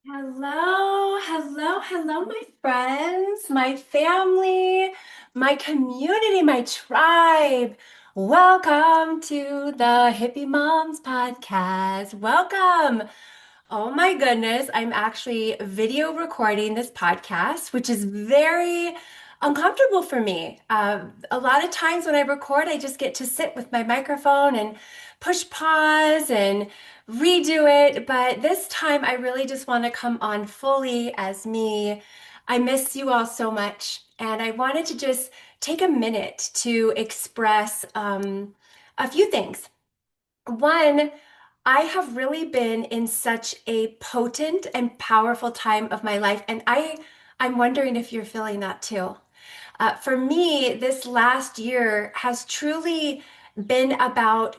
Hello, my friends, my family, my community, my tribe. Welcome to the Hippie Moms Podcast. Welcome. Oh my goodness, I'm actually video recording this podcast, which is very uncomfortable for me. A lot of times when I record, I just get to sit with my microphone and push pause and redo it. But this time, I really just want to come on fully as me. I miss you all so much, and I wanted to just take a minute to express a few things. One, I have really been in such a potent and powerful time of my life, and I'm wondering if you're feeling that too. For me, this last year has truly been about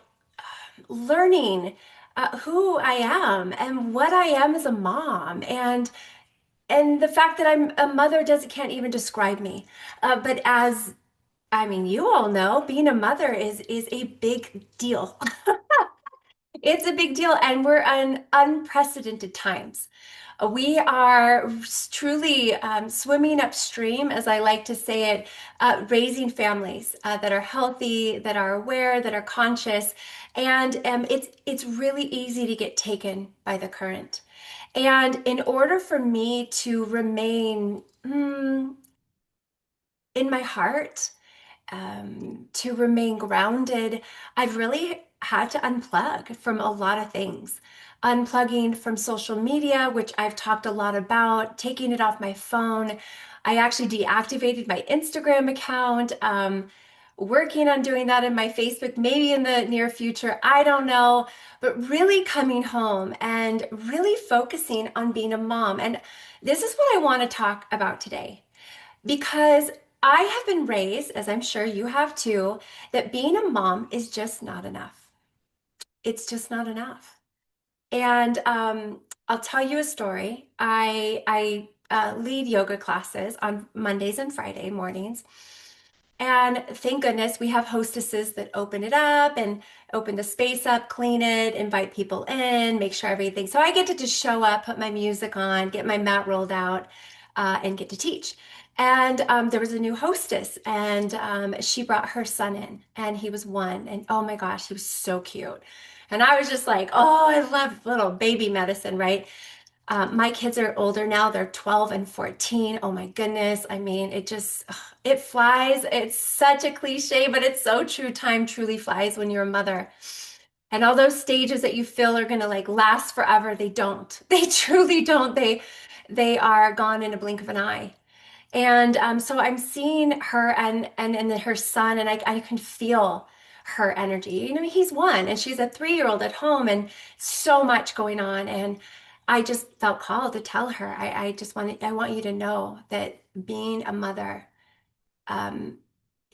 learning who I am and what I am as a mom, and the fact that I'm a mother doesn't can't even describe me. But as I mean, you all know, being a mother is a big deal. It's a big deal, and we're in unprecedented times. We are truly swimming upstream, as I like to say it, raising families that are healthy, that are aware, that are conscious, and it's really easy to get taken by the current. And in order for me to remain in my heart, to remain grounded, I've really had to unplug from a lot of things. Unplugging from social media, which I've talked a lot about, taking it off my phone. I actually deactivated my Instagram account, working on doing that in my Facebook, maybe in the near future. I don't know. But really coming home and really focusing on being a mom. And this is what I want to talk about today because I have been raised, as I'm sure you have too, that being a mom is just not enough. It's just not enough. And I'll tell you a story. I lead yoga classes on Mondays and Friday mornings. And thank goodness we have hostesses that open it up and open the space up, clean it, invite people in, make sure everything. So I get to just show up, put my music on, get my mat rolled out, and get to teach. And there was a new hostess, and she brought her son in, and he was one. And oh my gosh, he was so cute. And I was just like, oh, I love little baby medicine, right? My kids are older now. They're 12 and 14. Oh my goodness. I mean, it just, ugh, it flies. It's such a cliche, but it's so true. Time truly flies when you're a mother. And all those stages that you feel are going to like last forever, they don't. They truly don't. They are gone in a blink of an eye. And so I'm seeing her and then her son, and I can feel her energy. You know, he's one, and she's a 3-year-old at home, and so much going on. And I just felt called to tell her. I want you to know that being a mother um,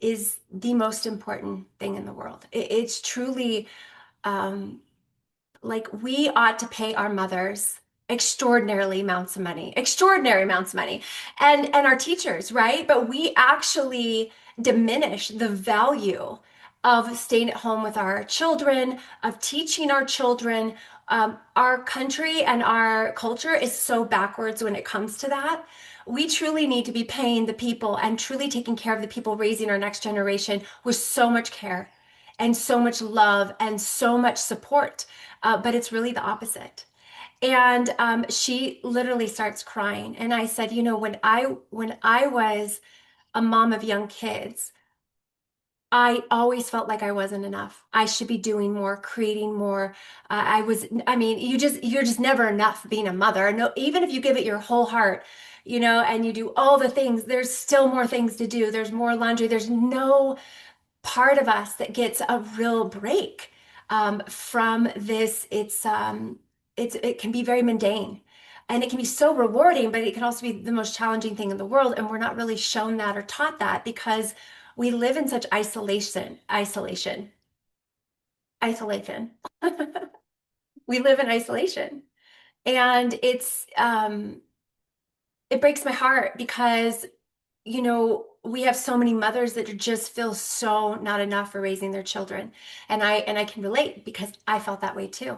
is the most important thing in the world. It's truly um, like we ought to pay our mothers extraordinary amounts of money, and our teachers, right? But we actually diminish the value of staying at home with our children, of teaching our children. Our country and our culture is so backwards when it comes to that. We truly need to be paying the people and truly taking care of the people raising our next generation with so much care and so much love and so much support. But it's really the opposite. And she literally starts crying. And I said, you know, when I was a mom of young kids, I always felt like I wasn't enough. I should be doing more, creating more. I mean, you're just never enough being a mother. No, even if you give it your whole heart, you know, and you do all the things, there's still more things to do. There's more laundry. There's no part of us that gets a real break from this. It can be very mundane, and it can be so rewarding, but it can also be the most challenging thing in the world. And we're not really shown that or taught that because we live in such isolation. We live in isolation, and it breaks my heart because you know, we have so many mothers that just feel so not enough for raising their children. And I can relate because I felt that way too.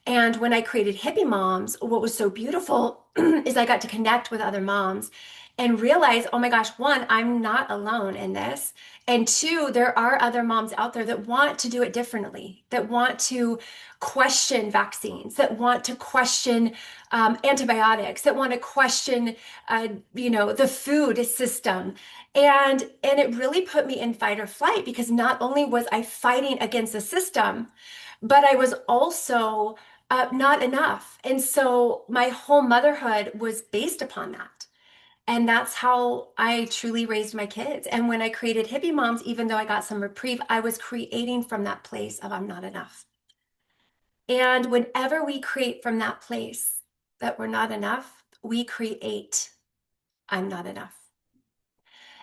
And when I created Hippie Moms, what was so beautiful is I got to connect with other moms and realize, oh my gosh, one, I'm not alone in this. And two, there are other moms out there that want to do it differently, that want to question vaccines, that want to question antibiotics, that want to question, the food system. And it really put me in fight or flight because not only was I fighting against the system, but I was also not enough. And so my whole motherhood was based upon that. And that's how I truly raised my kids. And when I created Hippie Moms, even though I got some reprieve, I was creating from that place of I'm not enough. And whenever we create from that place that we're not enough, we create I'm not enough.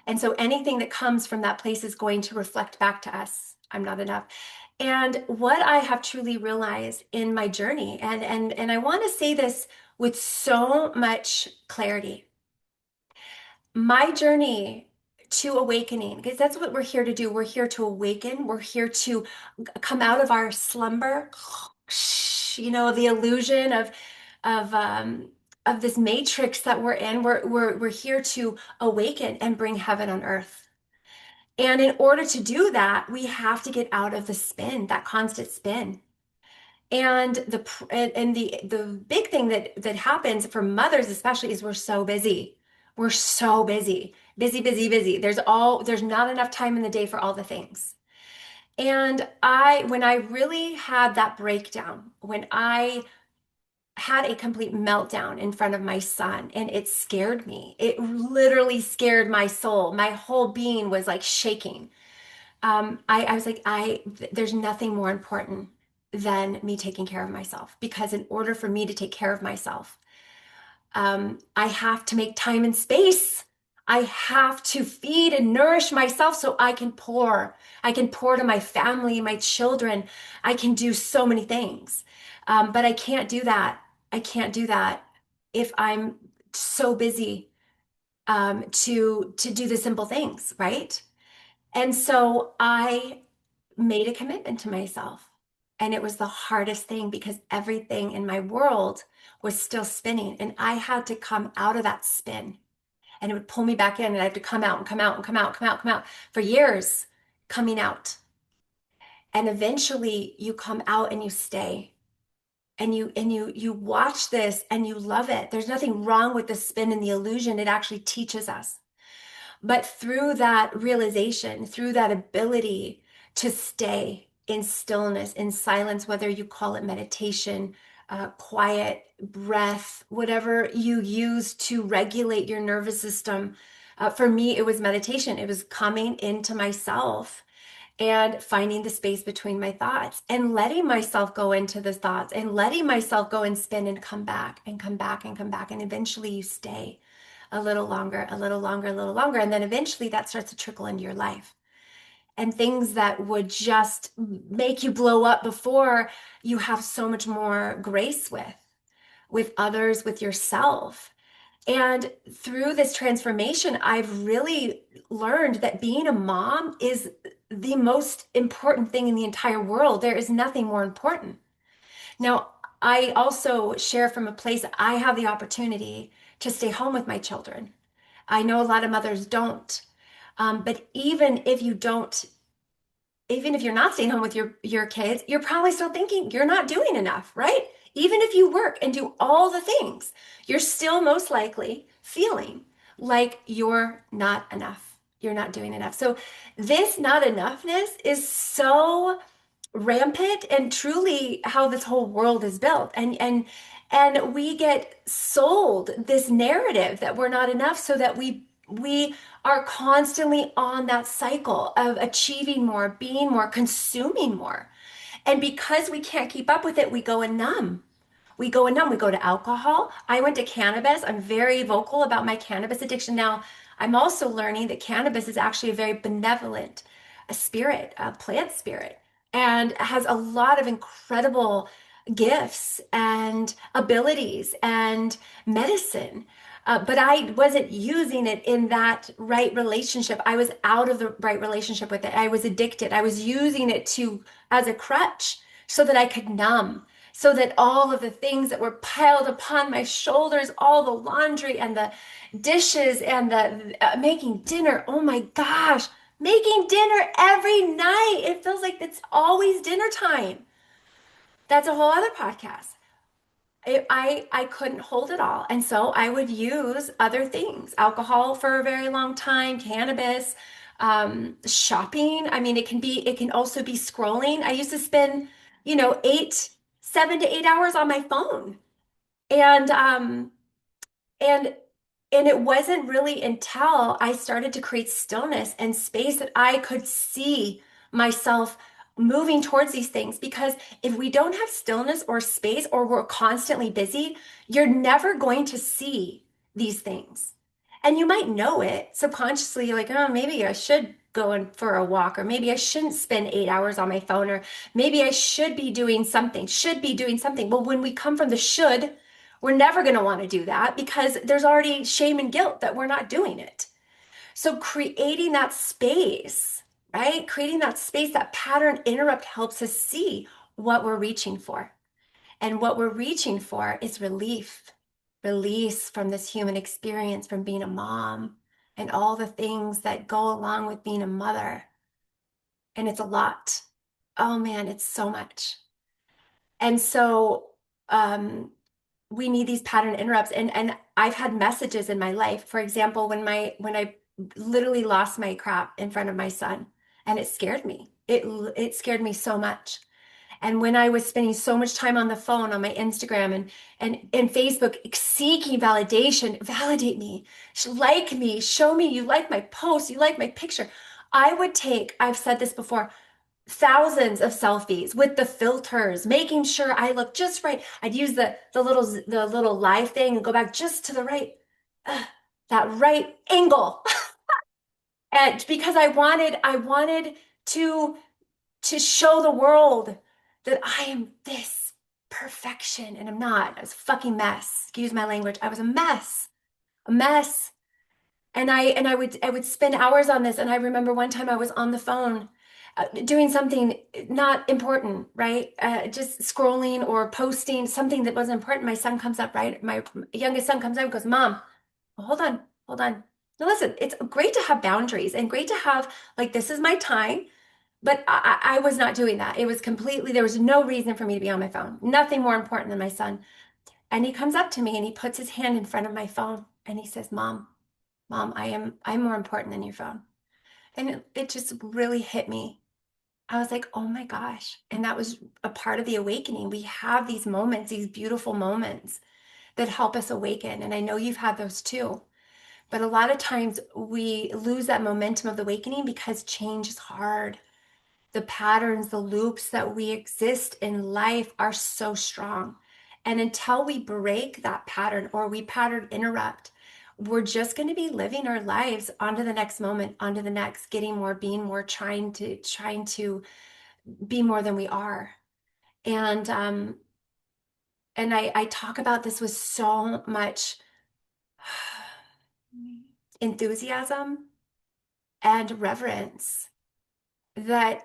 And so anything that comes from that place is going to reflect back to us. I'm not enough. And what I have truly realized in my journey, and I want to say this with so much clarity, my journey to awakening, because that's what we're here to do. We're here to awaken. We're here to come out of our slumber, the illusion of um, of this matrix that we're in. We're here to awaken and bring heaven on earth. And in order to do that, we have to get out of the spin, that constant spin. And the big thing that happens for mothers especially is we're so busy. We're so busy. Busy, busy, busy. There's not enough time in the day for all the things. And when I really had that breakdown, when I had a complete meltdown in front of my son, and it scared me. It literally scared my soul. My whole being was like shaking. I was like, there's nothing more important than me taking care of myself because in order for me to take care of myself, I have to make time and space. I have to feed and nourish myself so I can pour. I can pour to my family, my children. I can do so many things. But I can't do that. I can't do that if I'm so busy to do the simple things, right? And so I made a commitment to myself. And it was the hardest thing because everything in my world was still spinning. And I had to come out of that spin. And it would pull me back in, and I had to come out and come out and come out, come out, come out for years, coming out. And eventually you come out and you stay. And you watch this and you love it. There's nothing wrong with the spin and the illusion. It actually teaches us. But through that realization, through that ability to stay in stillness, in silence, whether you call it meditation, quiet, breath, whatever you use to regulate your nervous system. For me, it was meditation. It was coming into myself and finding the space between my thoughts and letting myself go into the thoughts and letting myself go and spin and come back and come back and come back. And eventually you stay a little longer, a little longer, a little longer. And then eventually that starts to trickle into your life. And things that would just make you blow up before, you have so much more grace with others, with yourself. And through this transformation, I've really learned that being a mom is the most important thing in the entire world. There is nothing more important. Now, I also share from a place I have the opportunity to stay home with my children. I know a lot of mothers don't. But even if you're not staying home with your kids, you're probably still thinking you're not doing enough, right? Even if you work and do all the things, you're still most likely feeling like you're not enough. You're not doing enough. So this not enoughness is so rampant and truly how this whole world is built. And we get sold this narrative that we're not enough so that we are constantly on that cycle of achieving more, being more, consuming more. And because we can't keep up with it, we go and numb. We go and numb. We go to alcohol. I went to cannabis. I'm very vocal about my cannabis addiction. Now, I'm also learning that cannabis is actually a very benevolent spirit, a plant spirit, and has a lot of incredible gifts and abilities and medicine. But I wasn't using it in that right relationship. I was out of the right relationship with it. I was addicted. I was using it to as a crutch so that I could numb, so that all of the things that were piled upon my shoulders, all the laundry and the dishes and the making dinner, oh my gosh, making dinner every night. It feels like it's always dinner time. That's a whole other podcast. I couldn't hold it all. And so I would use other things, alcohol for a very long time, cannabis, shopping. I mean, it can also be scrolling. I used to spend, 7 to 8 hours on my phone. And and and it wasn't really until I started to create stillness and space that I could see myself moving towards these things. Because if we don't have stillness or space, or we're constantly busy, you're never going to see these things. And you might know it subconsciously, you're like, oh, maybe I should go in for a walk, or maybe I shouldn't spend 8 hours on my phone, or maybe I should be doing something. Well, when we come from the should, we're never going to want to do that because there's already shame and guilt that we're not doing it. So creating that space, right? Creating that space, that pattern interrupt helps us see what we're reaching for. And what we're reaching for is relief, release from this human experience, from being a mom and all the things that go along with being a mother. And it's a lot. Oh man, it's so much. And so, we need these pattern interrupts. And I've had messages in my life, for example, when I literally lost my crap in front of my son, and it scared me. It scared me so much. And when I was spending so much time on the phone, on my Instagram and Facebook, seeking validation, validate me, like me, show me you like my post, you like my picture. I've said this before, thousands of selfies with the filters, making sure I look just right. I'd use the little live thing and go back just to the right, uh, that right angle, and because I wanted to to show the world that I am this perfection, and I'm not. I was a fucking mess. Excuse my language. I was a mess. And I would spend hours on this. And I remember one time I was on the phone doing something not important, right? Just scrolling or posting something that wasn't important. My son comes up, right? My youngest son comes up and goes, Mom, hold on, hold on. Now listen, it's great to have boundaries and great to have, like, this is my time. But I was not doing that. It was completely, there was no reason for me to be on my phone. Nothing more important than my son. And he comes up to me and he puts his hand in front of my phone and he says, Mom, I'm more important than your phone. And it just really hit me. I was like, oh my gosh. And that was a part of the awakening. We have these moments, these beautiful moments that help us awaken. And I know you've had those too. But a lot of times we lose that momentum of the awakening because change is hard. The patterns, the loops that we exist in life are so strong. And until we break that pattern or we pattern interrupt, we're just going to be living our lives onto the next moment, onto the next, getting more, being more, trying to be more than we are. And I talk about this with so much enthusiasm and reverence, that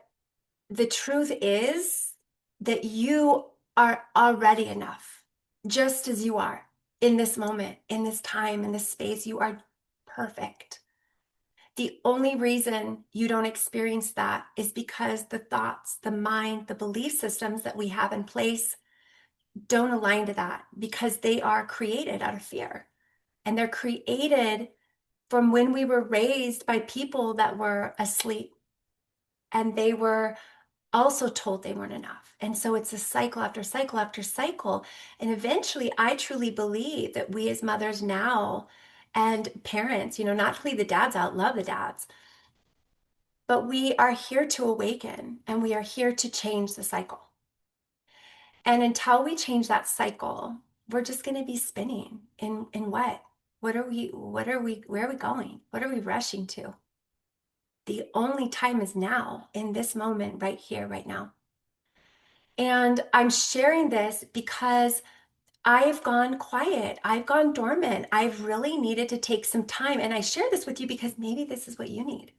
the truth is that you are already enough, just as you are in this moment, in this time, in this space. You are perfect. The only reason you don't experience that is because the thoughts, the mind, the belief systems that we have in place don't align to that, because they are created out of fear. And they're created from when we were raised by people that were asleep, and they were also told they weren't enough. And so it's a cycle after cycle after cycle. And eventually, I truly believe that we as mothers now and parents, not to leave the dads out, love the dads, but we are here to awaken and we are here to change the cycle. And until we change that cycle, we're just going to be spinning in what? Where are we going? What are we rushing to? The only time is now, in this moment, right here, right now. And I'm sharing this because I've gone quiet. I've gone dormant. I've really needed to take some time. And I share this with you because maybe this is what you need.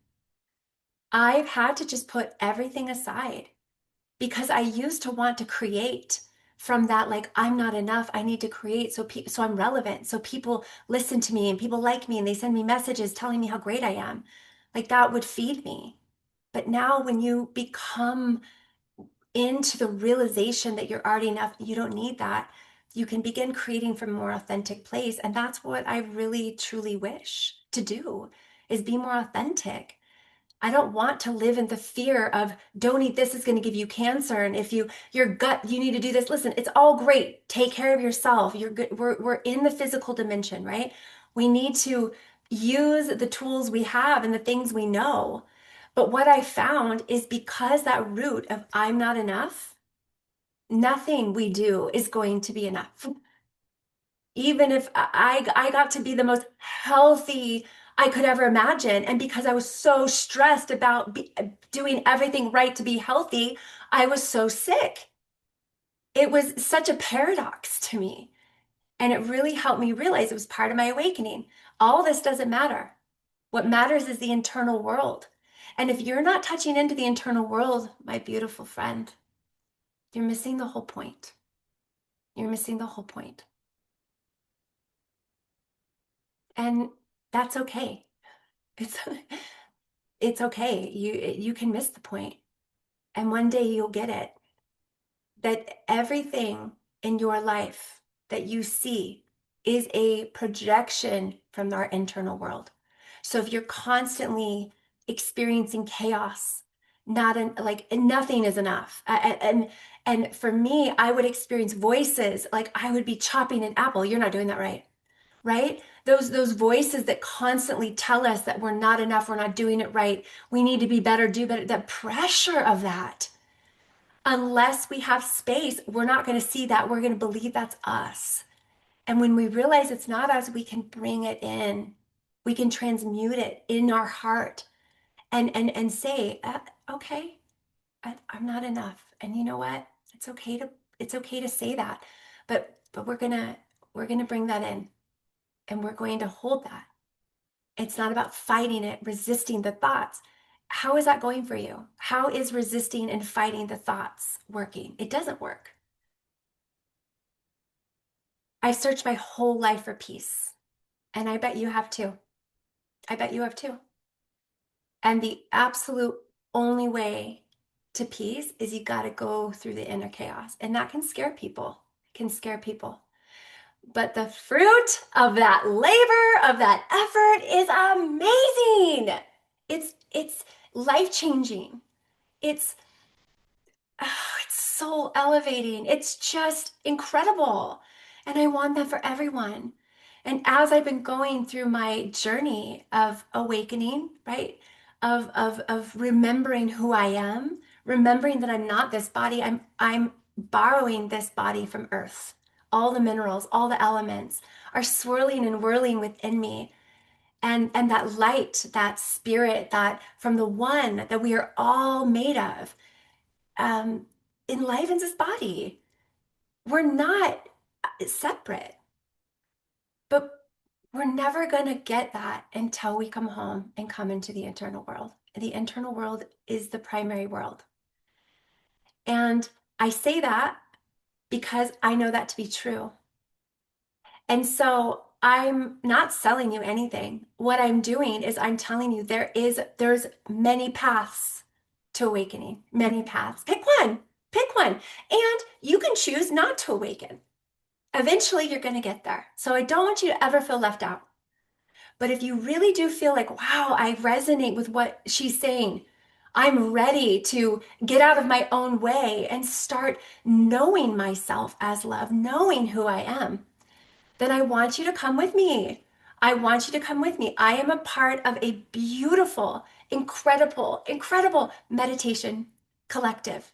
I've had to just put everything aside because I used to want to create from that, like, I'm not enough. I need to create so I'm relevant. So people listen to me and people like me and they send me messages telling me how great I am. Like that would feed me. But now when you become into the realization that you're already enough, you don't need that. You can begin creating from a more authentic place. And that's what I really truly wish to do is be more authentic. I don't want to live in the fear of don't eat this, is going to give you cancer. And if your gut, you need to do this. Listen, it's all great. Take care of yourself. You're good. We're in the physical dimension, right? We need to use the tools we have and the things we know. But what I found is because that root of I'm not enough, nothing we do is going to be enough. Even if I got to be the most healthy I could ever imagine. And because I was so stressed about doing everything right to be healthy, I was so sick. It was such a paradox to me. And it really helped me realize it was part of my awakening. All this doesn't matter. What matters is the internal world. And if you're not touching into the internal world, my beautiful friend, you're missing the whole point. You're missing the whole point. And that's okay. It's it's okay. You can miss the point. And one day you'll get it. That everything in your life that you see is a projection from our internal world. So if you're constantly experiencing chaos, not in, like nothing is enough. And for me, I would experience voices like I would be chopping an apple. You're not doing that right, right? Those voices that constantly tell us that we're not enough, we're not doing it right, we need to be better, do better. The pressure of that, unless we have space, we're not going to see that. We're going to believe that's us. And when we realize it's not us, we can bring it in. We can transmute it in our heart and say, okay, I'm not enough. And you know what? It's okay to say that. But we're gonna bring that in and we're going to hold that. It's not about fighting it, resisting the thoughts. How is that going for you? How is resisting and fighting the thoughts working? It doesn't work. I searched my whole life for peace, and I bet you have too. I bet you have too. And the absolute only way to peace is you got to go through the inner chaos, and that can scare people. It can scare people. But the fruit of that labor, of that effort is amazing. It's life-changing. It's it's so elevating. It's just incredible. And I want that for everyone. And as I've been going through my journey of awakening, right? Of remembering who I am, remembering that I'm not this body, I'm borrowing this body from earth. All the minerals, all the elements are swirling and whirling within me. And that light, that spirit, that from the one that we are all made of, um, enlivens his body. We're not separate, but we're never going to get that until we come home and come into the internal world. The internal world is the primary world. And I say that because I know that to be true. And so I'm not selling you anything. What I'm doing is I'm telling you there's many paths to awakening, many paths. Pick one. Pick one. And you can choose not to awaken. Eventually you're going to get there. So I don't want you to ever feel left out. But if you really do feel like, wow, I resonate with what she's saying, I'm ready to get out of my own way and start knowing myself as love, knowing who I am, then I want you to come with me. I want you to come with me. I am a part of a beautiful, incredible meditation collective.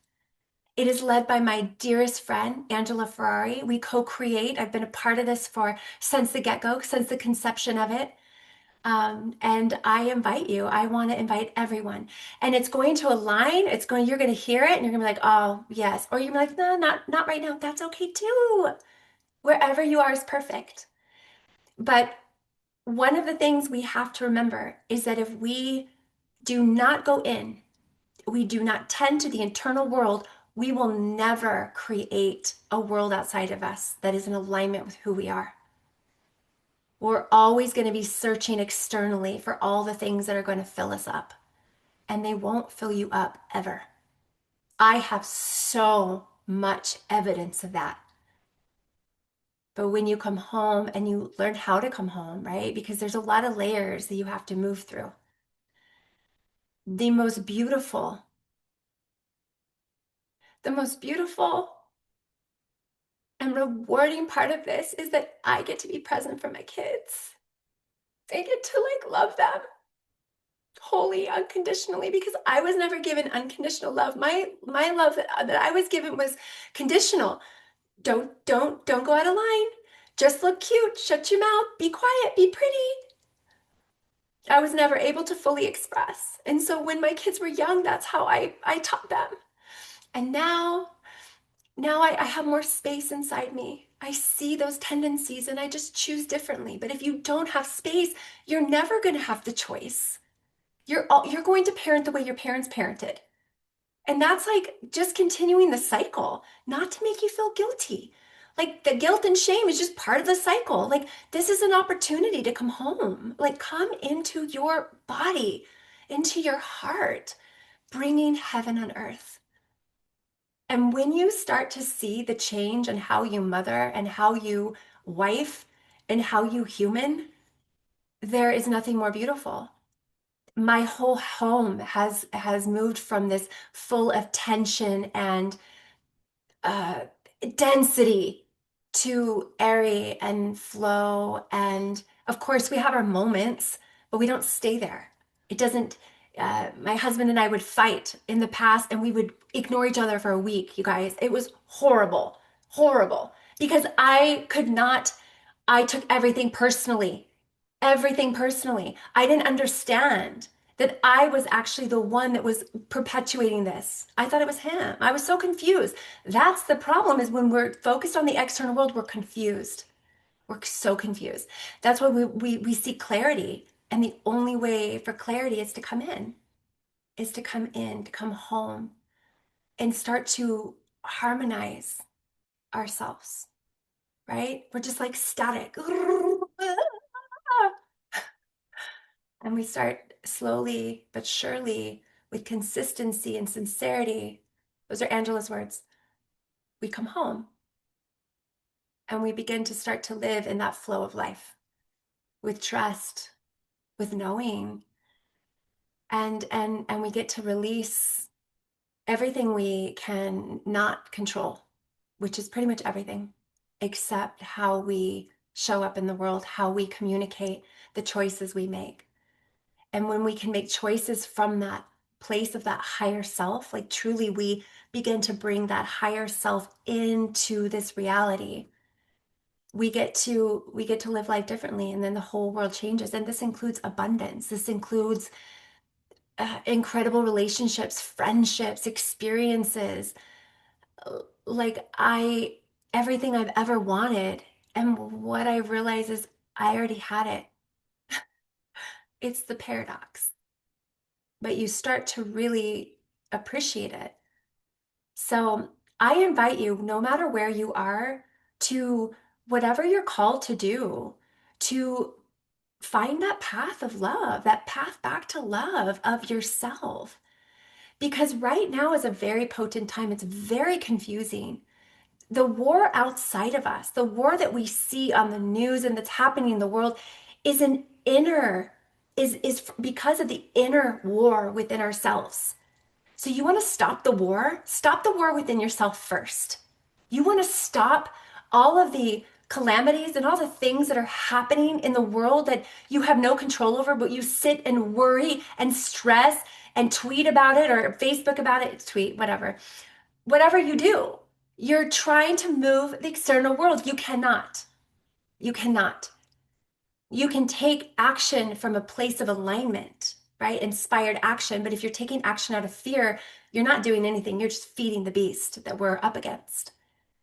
It is led by my dearest friend, Angela Ferrari. We co-create. I've been a part of this since the get-go, since the conception of it. And I invite you. I want to invite everyone. And it's going to align. You're going to hear it and you're going to be like, oh, yes. Or you're going to be like, no, not right now. That's okay too. Wherever you are is perfect. But one of the things we have to remember is that if we do not go in, we do not tend to the internal world, We will never create a world outside of us that is in alignment with who we are. We're always going to be searching externally for all the things that are going to fill us up, and they won't fill you up ever. I have so much evidence of that. But when you come home and you learn how to come home, right? Because there's a lot of layers that you have to move through. The most beautiful, the most beautiful and rewarding part of this is that I get to be present for my kids. I get to like love them wholly, unconditionally, because I was never given unconditional love. My love that I was given was conditional. Don't go out of line. Just look cute, shut your mouth, be quiet, be pretty. I was never able to fully express. And so when my kids were young, that's how I taught them. And now I have more space inside me. I see those tendencies and I just choose differently. But if you don't have space, you're never going to have the choice. You're going to parent the way your parents parented. And that's like just continuing the cycle, not to make you feel guilty. Like the guilt and shame is just part of the cycle. Like this is an opportunity to come home. Like come into your body, into your heart, bringing heaven on earth. And when you start to see the change in how you mother and how you wife and how you human, there is nothing more beautiful. My whole home has moved from this full of tension and uh, density to airy and flow. And of course, we have our moments, but we don't stay there. It doesn't. My husband and I would fight in the past, and we would ignore each other for a week. You guys, it was horrible, horrible, because I could not. I took everything personally, everything personally. I didn't understand that I was actually the one that was perpetuating this. I thought it was him. I was so confused. That's the problem, is when we're focused on the external world, we're confused. We're so confused. That's why we seek clarity. And the only way for clarity is to come in, to come home and start to harmonize ourselves, right? We're just like static. And we start slowly but surely, with consistency and sincerity. Those are Angela's words. We come home and we begin to start to live in that flow of life with trust, with knowing, and we get to release everything we can not control, which is pretty much everything, except how we show up in the world, how we communicate, the choices we make. And when we can make choices from that place of that higher self, like truly we begin to bring that higher self into this reality, we get to live life differently, and then the whole world changes. And this includes abundance. This includes incredible relationships, friendships, experiences. Like everything I've ever wanted. And what I realize is I already had it. It's the paradox, but you start to really appreciate it. So I invite you, no matter where you are, to whatever you're called to do, to find that path of love, that path back to love of yourself. Because right now is a very potent time. It's very confusing. The war outside of us, the war that we see on the news and that's happening in the world, is an inner, is because of the inner war within ourselves. So you want to stop the war? Stop the war within yourself first. You want to stop all of the calamities and all the things that are happening in the world that you have no control over, but you sit and worry and stress and tweet about it, or Facebook about it, tweet, whatever. Whatever you do, you're trying to move the external world. You cannot. You cannot. You can take action from a place of alignment, right? Inspired action. But if you're taking action out of fear, you're not doing anything. You're just feeding the beast that we're up against.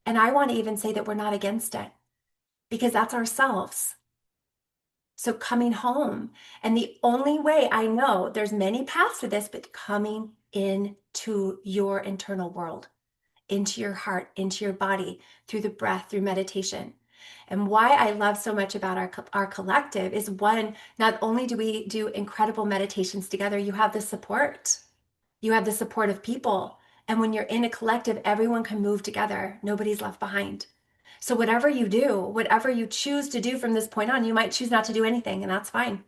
And I want to even say that we're not against it, because that's ourselves. So coming home, and the only way I know, there's many paths to this, but coming into your internal world. into your heart, into your body, through the breath, through meditation. And why I love so much about our collective is one, not only do we do incredible meditations together, you have the support. You have the support of people. And when you're in a collective, everyone can move together. Nobody's left behind. So whatever you do, whatever you choose to do from this point on, you might choose not to do anything, and that's fine.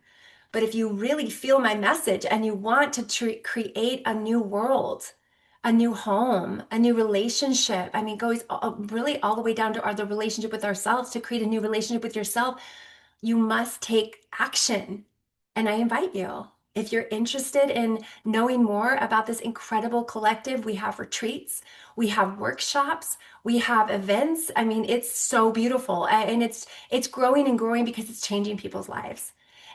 But if you really feel my message and you want to create a new world, a new home, a new relationship, I mean, goes really all the way down to the relationship with ourselves, to create a new relationship with yourself, you must take action. And I invite you, if you're interested in knowing more about this incredible collective, we have retreats, we have workshops, we have events. I mean, it's so beautiful, and it's growing and growing because it's changing people's lives.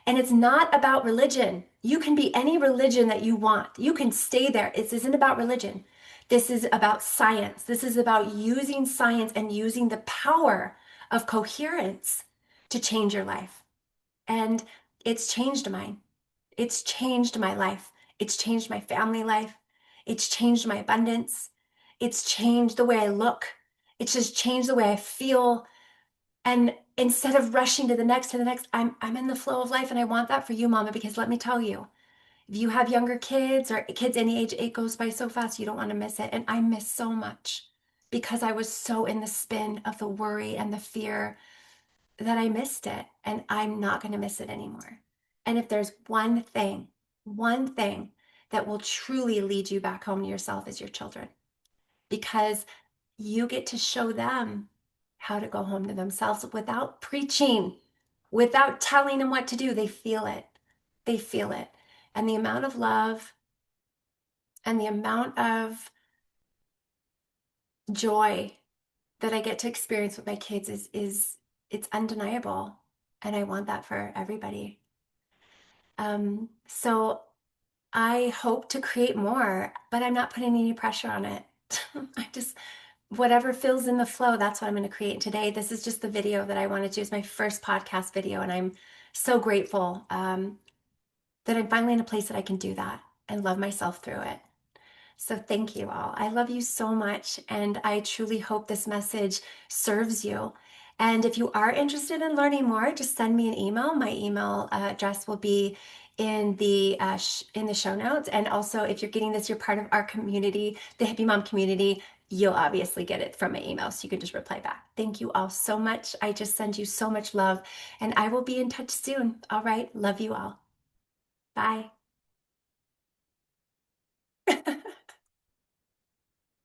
And it's not about religion. You can be any religion that you want. You can stay there. This isn't about religion. This is about science. This is about using science and using the power of coherence to change your life. And it's changed mine. It's changed my life. It's changed my family life. It's changed my abundance. It's changed the way I look. It's just changed the way I feel. And instead of rushing to the next, I'm in the flow of life. And I want that for you, Mama, because let me tell you, if you have younger kids or kids any age, it goes by so fast, you don't want to miss it. And I miss so much because I was so in the spin of the worry and the fear that I missed it, and I'm not going to miss it anymore. And if there's one thing that will truly lead you back home to yourself is your children, because you get to show them how to go home to themselves without preaching, without telling them what to do. They feel it. They feel it. And the amount of love and the amount of joy that I get to experience with my kids is it's undeniable. And I want that for everybody. So I hope to create more, but I'm not putting any pressure on it. I just, whatever fills in the flow, that's what I'm going to create today. This is just the video that I wanted to do. It's my first podcast video, and I'm so grateful that I'm finally in a place that I can do that and love myself through it. So thank you all. I love you so much, and I truly hope this message serves you. And if you are interested in learning more, just send me an email. My email address will be in the show notes. And also, if you're getting this, you're part of our community, the Hippie Mom community. You'll obviously get it from my email, so you can just reply back. Thank you all so much. I just send you so much love, and I will be in touch soon. All right, love you all. Bye.